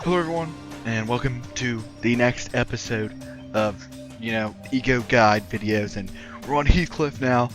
Hello everyone, and welcome to the next episode of, Ego Guide videos, and we're on Heathcliff now.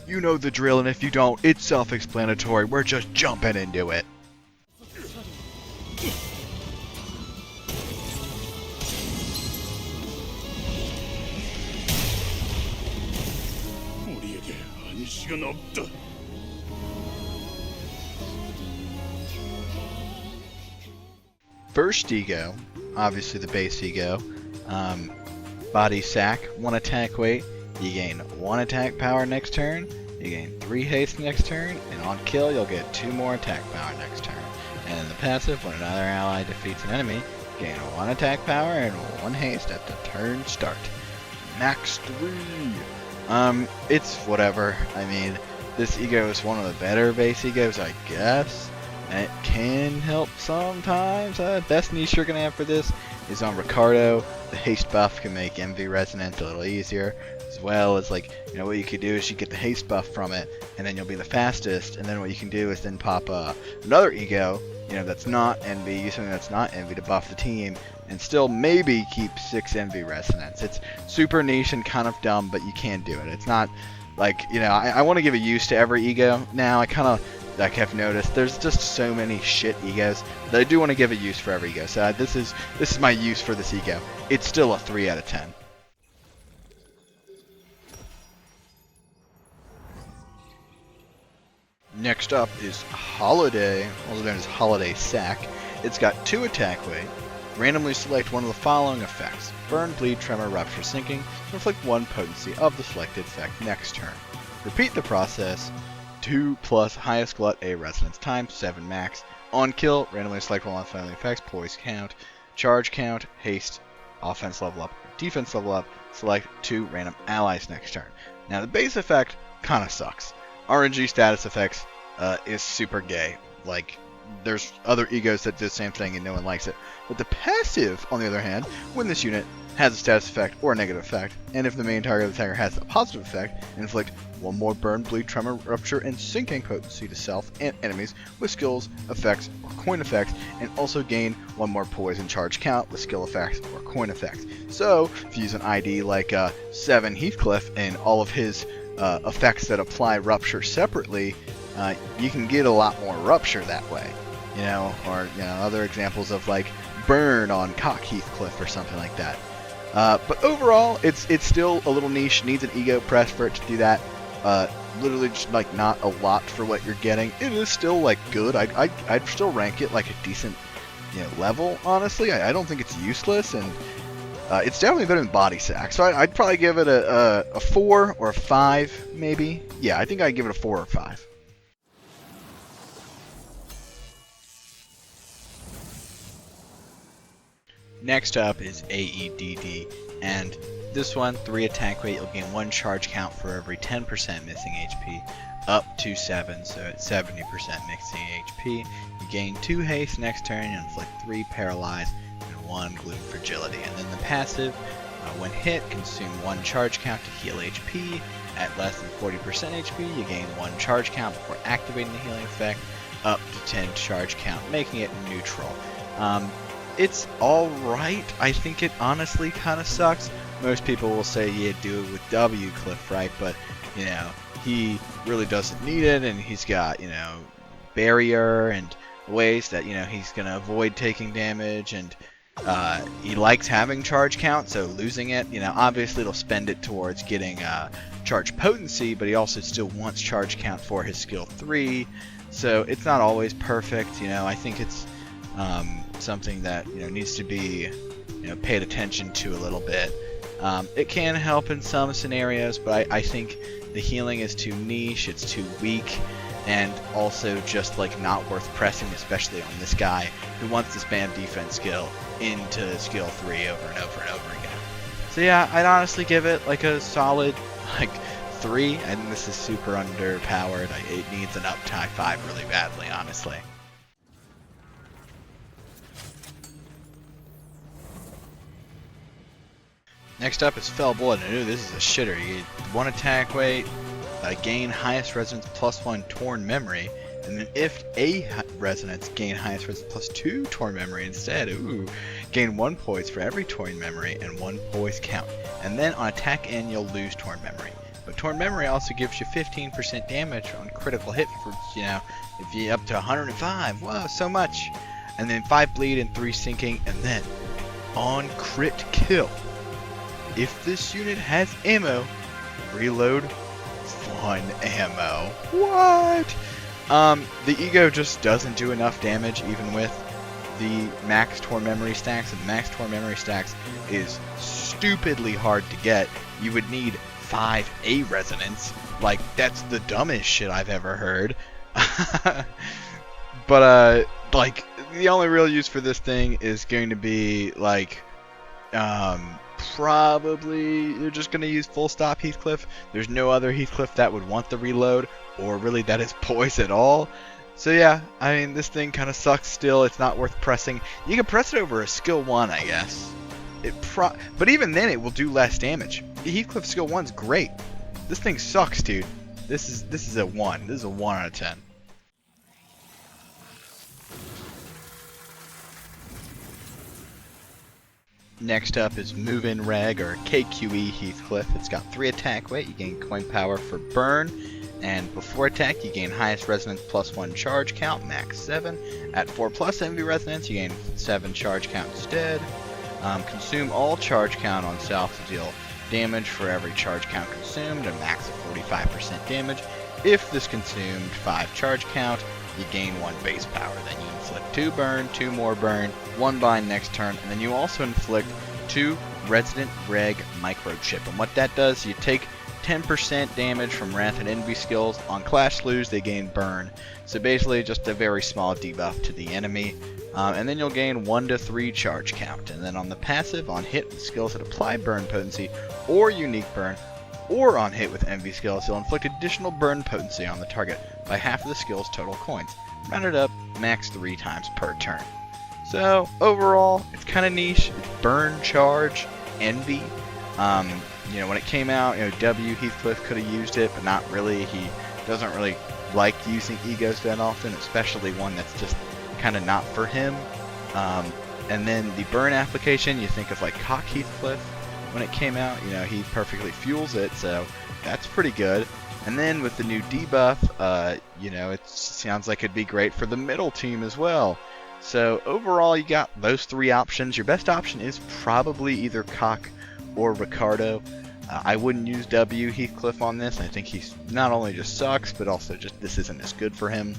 You know the drill, and if you don't, it's self-explanatory. We're just jumping into it. First ego, obviously the base ego, Bodysack, 1 attack weight, you gain 1 attack power next turn, you gain 3 haste next turn, and on kill you'll get 2 more attack power next turn. And in the passive, when another ally defeats an enemy, gain 1 attack power and 1 haste at the turn start. Max 3! It's whatever. I mean, this ego is one of the better base egos, I guess. And it can help sometimes. Best niche you're going to have for this is on Ricardo. The haste buff can make MV resonance a little easier, as well as, what you could do is you get the haste buff from it, and then you'll be the fastest, and then what you can do is then pop another ego, that's not envy, use something that's not envy to buff the team, and still maybe keep 6 MV resonance. It's super niche and kind of dumb, but you can do it. It's not I want to give a use to every ego now. I've noticed there's just so many shit egos that I do want to give a use for every ego. So this is my use for this ego. It's still a 3 out of 10. Next up is Holiday, also known as Holiday Sack. It's got 2 attack weight. Randomly select one of the following effects: Burn, Bleed, Tremor, Rupture, Sinking. Inflict 1 potency of the selected effect next turn. Repeat the process. 2 plus highest glut A resonance times 7 max. On kill, randomly select one of the following effects: Poise count, Charge count, Haste, Offense level up, Defense level up. Select 2 random allies next turn. Now the base effect kind of sucks. RNG status effects is super gay. There's other egos that do the same thing and no one likes it. But the passive, on the other hand, when this unit has a status effect or a negative effect, and if the main target of the attacker has a positive effect, inflict 1 more Burn, Bleed, Tremor, Rupture, and Sinking potency to self and enemies with skills, effects, or coin effects, and also gain 1 more Poise and Charge count with skill effects or coin effects. So, if you use an ID like 7 Heathcliff and all of his effects that apply Rupture separately, you can get a lot more Rupture that way. Or other examples of Burn on Cock Heathcliff or something like that. But overall, it's still a little niche. Needs an ego press for it to do that. Literally just not a lot for what you're getting. It is still good. I'd still rank it a decent level. Honestly, I don't think it's useless, and it's definitely better than Bodysack. So I'd probably give it a 4 or a 5 maybe. Yeah, I think I'd give it a 4 or 5. Next up is AEDD, and this one, 3 attack weight, you'll gain 1 charge count for every 10% missing HP, up to 7, so at 70% missing HP. You gain 2 haste next turn and inflict 3 paralyze and 1 gloom fragility. And then the passive, when hit, consume 1 charge count to heal HP. At less than 40% HP, you gain 1 charge count before activating the healing effect, up to 10 charge count, making it neutral. It's alright. I think it honestly kind of sucks. Most people will say, yeah, do it with Cliff, right? But, he really doesn't need it, and he's got, barrier and ways that, he's going to avoid taking damage, and he likes having charge count, so losing it, obviously it'll spend it towards getting charge potency, but he also still wants charge count for his skill 3, so it's not always perfect. I think it's something that needs to be paid attention to a little bit. It can help in some scenarios, but I think the healing is too niche, it's too weak, and also just not worth pressing, especially on this guy who wants to spam defense skill into skill 3 over and over and over again. So yeah, I'd honestly give it a solid 3. I think this is super underpowered. It needs an up tie 5 really badly, honestly. Next up is Fell Blood. I knew this is a shitter. You get 1 attack weight, gain highest resonance +1 torn memory, And then if a resonance, gain highest resonance plus 2 Torn Memory instead. Ooh, gain 1 poise for every Torn Memory and 1 poise count. And then on attack end, you'll lose Torn Memory. But Torn Memory also gives you 15% damage on critical hit for, if you're up to 105. Whoa, so much. And then 5 bleed and 3 sinking. And then on crit kill, if this unit has ammo, reload 1 ammo. What? The Ego just doesn't do enough damage even with the max Torn Memory stacks, and the max Torn Memory stacks is stupidly hard to get. You would need 5 A resonance. Like, that's the dumbest shit I've ever heard. But, like, the only real use for this thing is going to be, like, probably you're just going to use full stop Heathcliff. There's no other Heathcliff that would want the reload, or really that is poise at all. So yeah, I mean, this thing kind of sucks still. It's not worth pressing. You can press it over a skill 1, I guess. But even then it will do less damage. The Heathcliff skill 1's great. This thing sucks, dude. This is a 1. This is a 1 out of 10. Next up is Move-In Reg, or KQE Heathcliff. It's got 3 attack weight, you gain coin power for burn, and before attack you gain highest resonance plus 1 charge count, max 7. At 4 plus envy resonance you gain 7 charge count instead. Consume all charge count on self to deal damage for every charge count consumed, a max of 45% damage. If this consumed 5 charge count, you gain 1 base power. Then you inflict 2 burn, 2 more burn, 1 bind next turn, and then you also inflict 2 Resident Reg Microchip. And what that does, you take 10% damage from Wrath and Envy skills. On Clash Lose, they gain burn. So basically just a very small debuff to the enemy. And then you'll gain 1 to 3 charge count. And then on the passive, on hit with skills that apply burn potency or unique burn, or on hit with envy skills, you'll inflict additional burn potency on the target by half of the skill's total coins. Rounded up, max 3 times per turn. So overall, it's kind of niche. It's burn, charge, envy. When it came out, W Heathcliff could have used it, but not really. He doesn't really like using egos that often, especially one that's just kind of not for him. And then the burn application, you think of like Cock Heathcliff. When it came out, he perfectly fuels it, so that's pretty good. And then with the new debuff, it sounds like it'd be great for the middle team as well. So overall, you got those 3 options. Your best option is probably either Cock or Ricardo. I wouldn't use W Heathcliff on this. I think he's not only just sucks, but also just this isn't as good for him.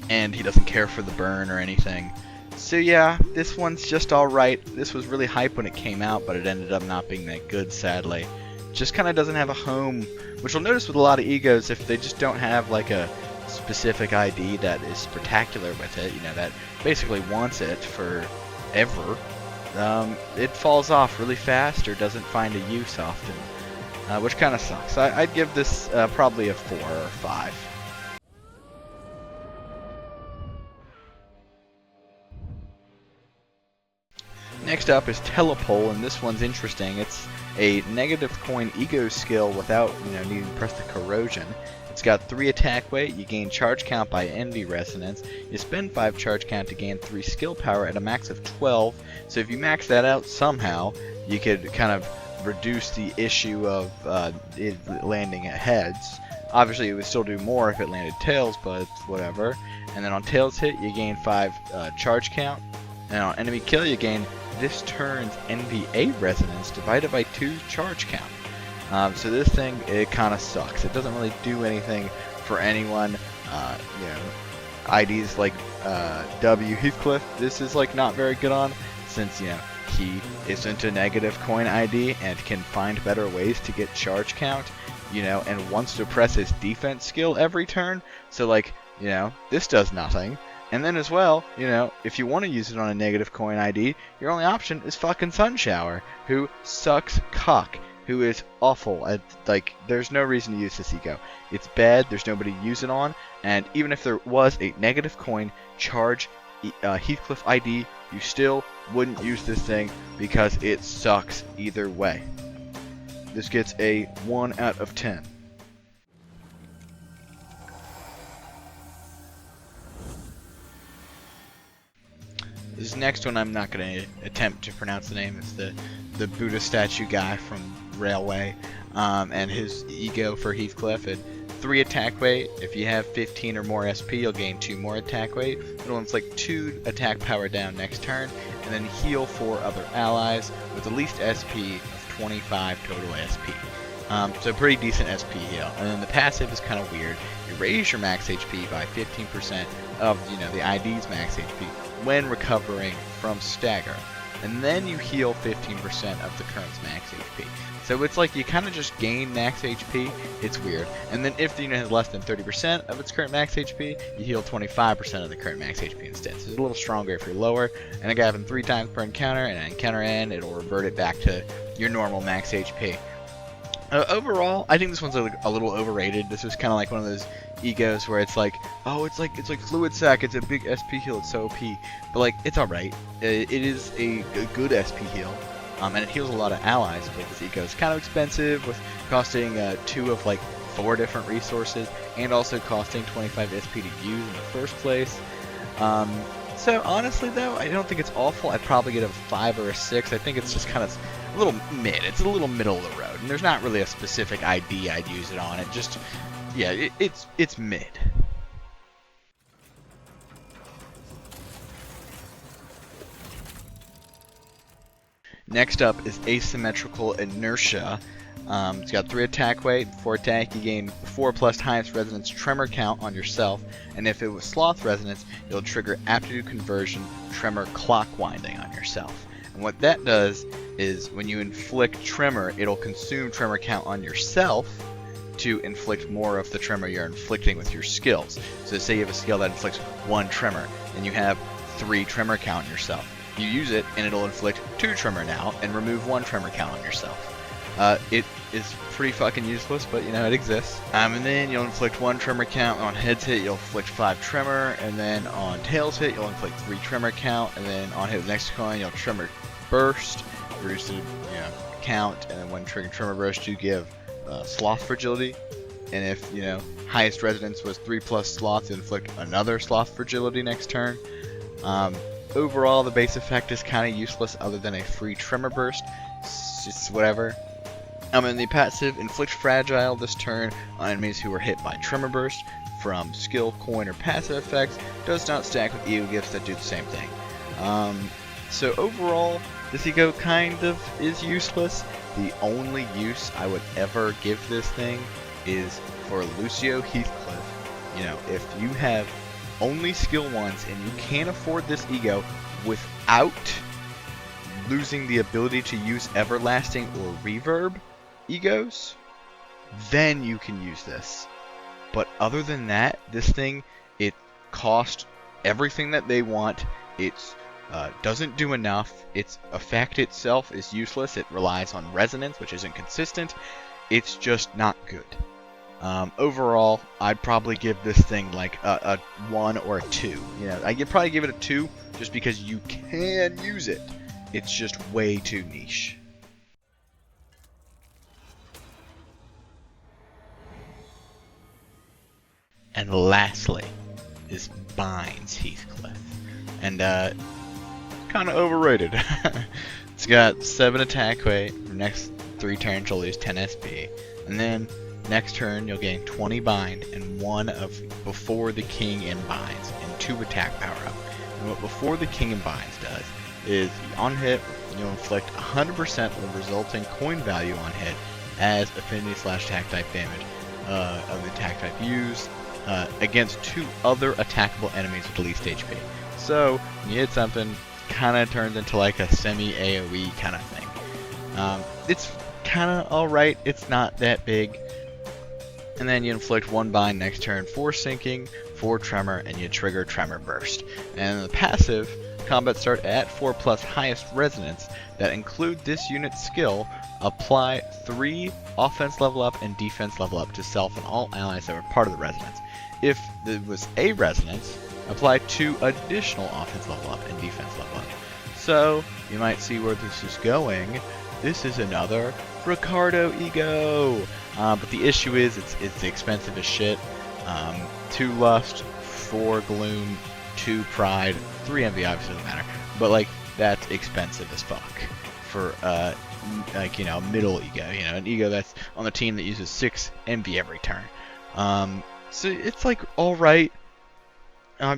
And he doesn't care for the burn or anything. So yeah, this one's just alright. This was really hype when it came out, but it ended up not being that good, sadly. Just kind of doesn't have a home, which you'll notice with a lot of egos, if they just don't have like a specific ID that is spectacular with it, that basically wants it forever, it falls off really fast or doesn't find a use often, which kind of sucks. I'd give this probably a 4 or 5. Next up is Telepole, and this one's interesting. It's a negative coin ego skill without, needing to press the corrosion. It's got 3 attack weight, you gain charge count by envy resonance, you spend 5 charge count to gain 3 skill power at a max of 12, so if you max that out somehow, you could kind of reduce the issue of it landing at heads. Obviously it would still do more if it landed tails, but whatever. And then on tails hit, you gain 5 charge count, and on enemy kill, you gain this turn's NVA resonance divided by 2 charge count. So this thing, it kind of sucks. It doesn't really do anything for anyone. IDs like W Heathcliff, this is like not very good on, since he isn't a negative coin ID and can find better ways to get charge count, and wants to press his defense skill every turn. So like, this does nothing. And then as well, if you want to use it on a negative coin ID, your only option is fucking Sunshower, who sucks cock, who is awful. There's no reason to use this ego. It's bad, there's nobody to use it on, and even if there was a negative coin charge Heathcliff ID, you still wouldn't use this thing because it sucks either way. This gets a 1 out of 10. This next one I'm not going to attempt to pronounce the name. It's the Buddha statue guy from Railway, and his ego for Heathcliff. And 3 attack weight. If you have 15 or more SP, you'll gain 2 more attack weight. It'll inflict 2 attack power down next turn, and then heal 4 other allies with the least SP of 25 total SP. So pretty decent SP heal. And then the passive is kind of weird. You raise your max HP by 15% of the ID's max HP when recovering from stagger, and then you heal 15% of the current's max HP. So it's like you kind of just gain max HP. It's weird. And then if the unit has less than 30% of its current max HP, you heal 25% of the current max HP instead. So it's a little stronger if you're lower. And it can happen 3 times per encounter, and at encounter end, it'll revert it back to your normal max HP. Overall, I think this one's a little overrated. This is kind of like one of those egos where it's like, oh, it's like Fluid Sack. It's a big SP heal. It's so OP, but like it's all right. It is a good SP heal, and it heals a lot of allies. But this eco is kind of expensive, with costing 2 of like 4 different resources, and also costing 25 SP to use in the first place. So honestly though, I don't think it's awful. I'd probably get a 5 or a 6. I think it's just kind of a little mid. It's a little middle of the road, and there's not really a specific ID I'd use it on. It just, yeah, it's mid. Next up is Asymmetrical Inertia. It's got 3 attack weight. For attack, you gain 4+ highest resonance tremor count on yourself, and if it was sloth resonance, you'll trigger aptitude conversion tremor clock winding on yourself. And what that does is when you inflict tremor, it'll consume tremor count on yourself to inflict more of the tremor you're inflicting with your skills. So say you have a skill that inflicts 1 tremor, and you have 3 tremor count on yourself. You use it, and it'll inflict 2 tremor now, and remove 1 tremor count on yourself. It is pretty fucking useless, but it exists. And then you'll inflict 1 tremor count. On head's hit, you'll inflict 5 tremor, and then on tail's hit, you'll inflict 3 tremor count, and then on hit with next coin, you'll tremor burst, reduce the count, and then when triggering tremor burst, you give sloth fragility. And if highest resonance was 3+ sloth, you inflict another sloth fragility next turn. Overall, the base effect is kind of useless, other than a free tremor burst. It's just whatever. And the passive, inflict fragile this turn on enemies who were hit by tremor burst from skill, coin, or passive effects. Does not stack with ego gifts that do the same thing. So overall, this ego kind of is useless. The only use I would ever give this thing is for Lucio Heathcliff. If you have only skill 1s and you can't afford this ego without losing the ability to use everlasting or reverb egos, then you can use this. But other than that, this thing, it costs everything that they want. It's doesn't do enough. Its effect itself is useless. It relies on resonance, which isn't consistent. It's just not good. Overall, I'd probably give this thing like a 1 or a 2. I'd probably give it a 2 just because you can use it. It's just way too niche. And lastly is Binds Heathcliff. And kind of overrated. It's got 7 attack weight. For next 3 turns you'll lose 10 SP. And then next turn you'll gain 20 bind and 1 of Before the King in Binds and 2 attack power up. And what Before the King in Binds does is on hit you'll inflict 100% of the resulting coin value on hit as affinity/attack type damage of the attack type used against 2 other attackable enemies with the least HP. So when you hit something, kind of turns into like a semi-AoE kind of thing. It's kind of alright. It's not that big. And then you inflict 1 bind next turn, 4 sinking, 4 tremor, and you trigger tremor burst. And the passive, combat start at 4+ highest resonance that include this unit's skill. Apply 3 offense level up and defense level up to self and all allies that were part of the resonance. If there was a resonance, apply 2 additional offense level up and defense level up. So you might see where this is going. This is another Ricardo ego. But the issue is it's expensive as shit. 2 lust, 4 gloom, 2 pride, 3 envy obviously doesn't matter. but like that's expensive as fuck for like, you know, middle ego, you know, an ego that's on the team that uses 6 envy every turn. So it's like alright.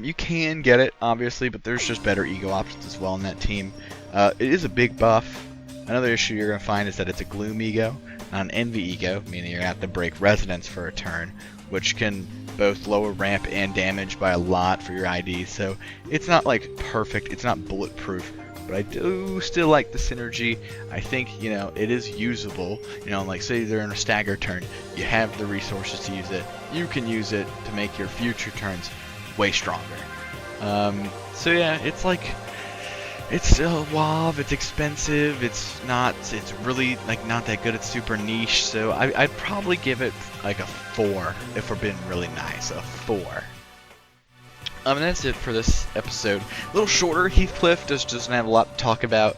You can get it, obviously, but there's just better ego options as well in that team. It is a big buff. Another issue you're going to find is that it's a gloom ego, not an envy ego, meaning you're going to have to break resonance for a turn, which can both lower ramp and damage by a lot for your ID. So it's not like perfect, it's not bulletproof, but I do still like the synergy. I think, you know, it is usable. You know, like say they're in a stagger turn, you have the resources to use it. You can use it to make your future turns way stronger. So yeah, it's like, it's WoW, it's expensive, it's really like not that good, it's super niche, so I'd probably give it like a 4 if we're being really nice, a 4. And that's it for this episode. A little shorter. Heathcliff doesn't have a lot to talk about.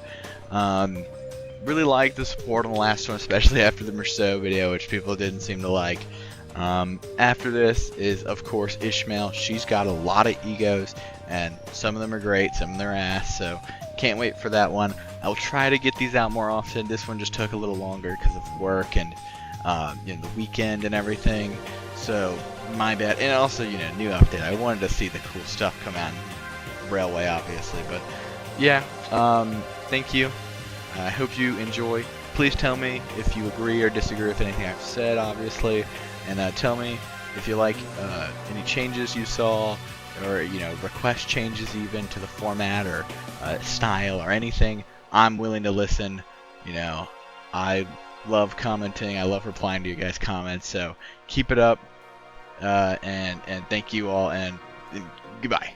Really liked the support on the last one, especially after the Merceau video, which people didn't seem to like. After this is, of course, Ishmael. She's got a lot of egos, and some of them are great, some of them are ass, so can't wait for that one. I'll try to get these out more often. This one just took a little longer because of work and you know, the weekend and everything, so my bad. And also, you know, new update. I wanted to see the cool stuff come out in Railway, obviously, but yeah, thank you. I hope you enjoy. Please tell me if you agree or disagree with anything I've said, obviously. And tell me if you like any changes you saw, or, you know, request changes even to the format or style or anything. I'm willing to listen. You know, I love commenting. I love replying to you guys' comments. So keep it up. And thank you all, and goodbye.